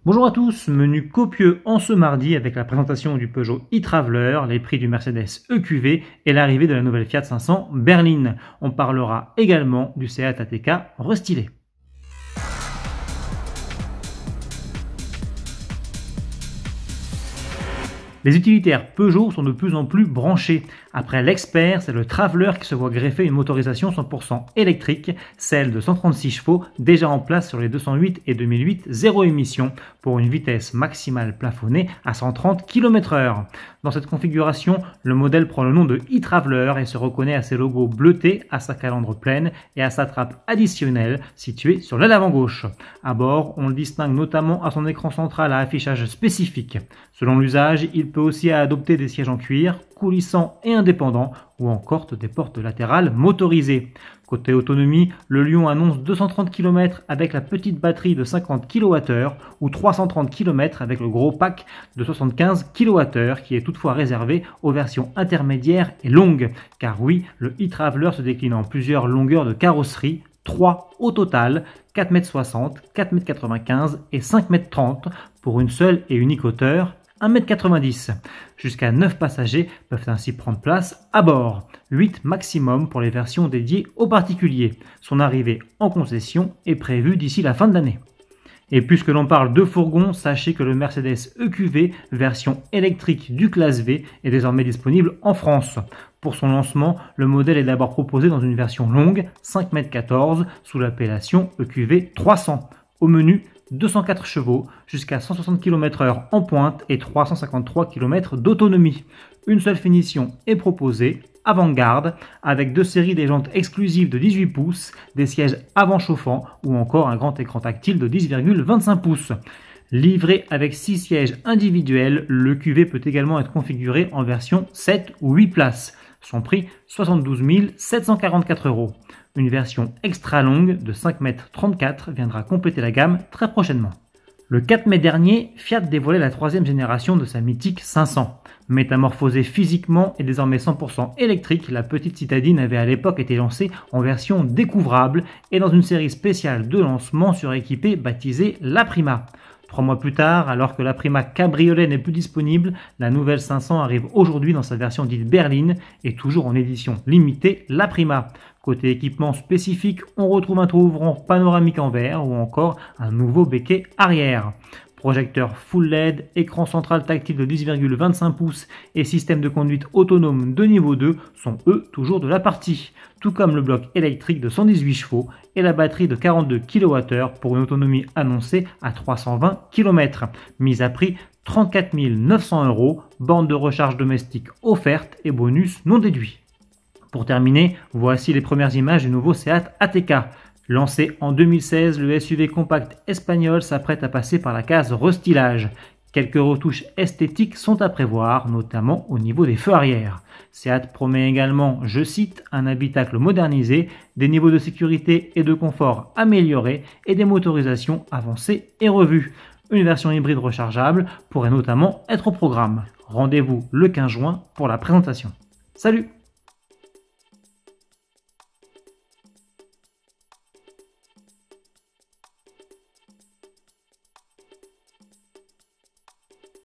Bonjour à tous, menu copieux en ce mardi avec la présentation du Peugeot e-Traveler, les prix du Mercedes EQV et l'arrivée de la nouvelle Fiat 500 berline. On parlera également du Seat ATK restylé. Les utilitaires Peugeot sont de plus en plus branchés. Après l'Expert, c'est le Traveler qui se voit greffer une motorisation 100% électrique, celle de 136 chevaux, déjà en place sur les 208 et 2008 zéro émission, pour une vitesse maximale plafonnée à 130 km/h. Dans cette configuration, le modèle prend le nom de e-Traveler et se reconnaît à ses logos bleutés, à sa calandre pleine et à sa trappe additionnelle située sur l'aile avant gauche. À bord, on le distingue notamment à son écran central à affichage spécifique. Selon l'usage, il peut aussi adopter des sièges en cuir, coulissants et indépendants, ou encore des portes latérales motorisées. Côté autonomie, le Lion annonce 230 km avec la petite batterie de 50 kWh ou 330 km avec le gros pack de 75 kWh qui est toutefois réservé aux versions intermédiaires et longues. Car oui, le e-Traveler se décline en plusieurs longueurs de carrosserie, 3 au total, 4,60 m, 4,95 m et 5,30 m pour une seule et unique hauteur, 1,90 m. Jusqu'à 9 passagers peuvent ainsi prendre place à bord, 8 maximum pour les versions dédiées aux particuliers. Son arrivée en concession est prévue d'ici la fin de l'année. Et puisque l'on parle de fourgon, sachez que le Mercedes EQV version électrique du classe V est désormais disponible en France. Pour son lancement, le modèle est d'abord proposé dans une version longue, 5,14 m, sous l'appellation EQV 300. Au menu, 204 chevaux, jusqu'à 160 km/h en pointe et 353 km d'autonomie. Une seule finition est proposée, avant-garde, avec 2 séries des jantes exclusives de 18 pouces, des sièges avant chauffants ou encore un grand écran tactile de 10,25 pouces. Livré avec 6 sièges individuels, le QV peut également être configuré en version 7 ou 8 places. Son prix, 72 744 €. Une version extra longue de 5,34 m viendra compléter la gamme très prochainement. Le 4 mai dernier, Fiat dévoilait la 3e génération de sa mythique 500. Métamorphosée physiquement et désormais 100% électrique, la petite citadine avait à l'époque été lancée en version découvrable et dans une série spéciale de lancement suréquipée baptisée la Prima. 3 mois plus tard, alors que la Prima Cabriolet n'est plus disponible, la nouvelle 500 arrive aujourd'hui dans sa version dite berline et toujours en édition limitée la Prima. Côté équipement spécifique, on retrouve un toit ouvrant panoramique en verre ou encore un nouveau béquet arrière. Projecteur full LED, écran central tactile de 10,25 pouces et système de conduite autonome de niveau 2 sont eux toujours de la partie, tout comme le bloc électrique de 118 chevaux et la batterie de 42 kWh pour une autonomie annoncée à 320 km. Mise à prix 34 900 €, borne de recharge domestique offerte et bonus non déduit. Pour terminer, voici les premières images du nouveau Seat ATK. Lancé en 2016, le SUV compact espagnol s'apprête à passer par la case restylage. Quelques retouches esthétiques sont à prévoir, notamment au niveau des feux arrière. Seat promet également, je cite, un habitacle modernisé, des niveaux de sécurité et de confort améliorés et des motorisations avancées et revues. Une version hybride rechargeable pourrait notamment être au programme. Rendez-vous le 15 juin pour la présentation. Salut!